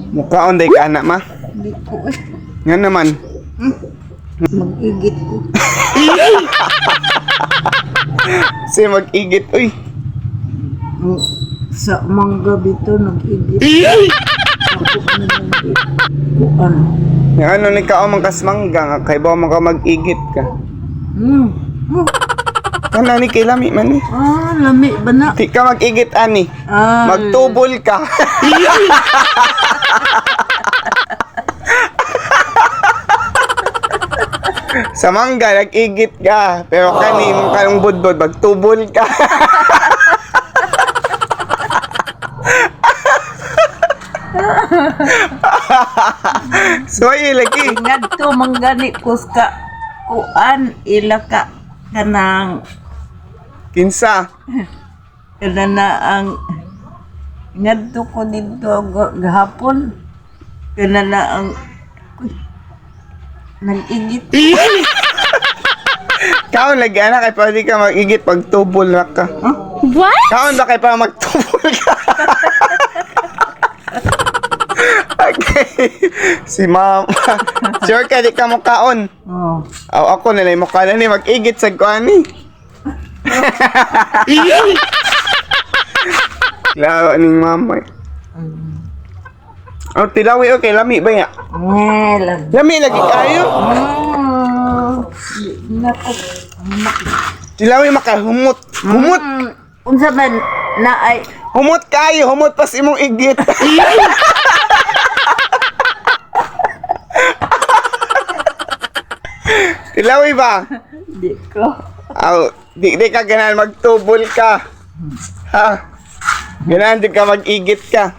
Mukhaon day ka anak ma. Di ko eh. Nga naman. Mag-igit ko. Si mag-igit uy. Sa mangga bito nag-igit. Ako nag-igit. Kuan. Nga ano ni ka man kasmangga nga kay ba man ka mag-igit ka. Kana ni kay lami man ni. Lami ba na? Di ka mag-igit ani. Ah. Magtubol ka. Sa mangga, nag-igit ka. Pero kani, mong kayong budbud, magtubol ka. So, ayun lagi. Ngadto manggani kuska kuan ila ka kanang Kinsa. kana na ang ngadto ko dito gahapon kana na ang nag-igit. Kaon lagi, anak, kay pwede ka mag-igit pag tubol na ka. What? Kaon ba kay pa magtubol ka? Okay. Si mama. Sure ka, di ka mo kaon. Oh. Aw, ako nalay mo ka na ni mag-igit sa kuani. Laro ning mama. Oh, tilawi okay, lami ba ya? Lang. Lami lagi kayo. Nako. Tilawi makahumot. Humot. Unsa man na ay Humot kayo, humot pas imong igit. Tilawi ba? di ko. Aw, di ka ganahan magtubol ka. Ha? Ganahan di ka mag-igit ka.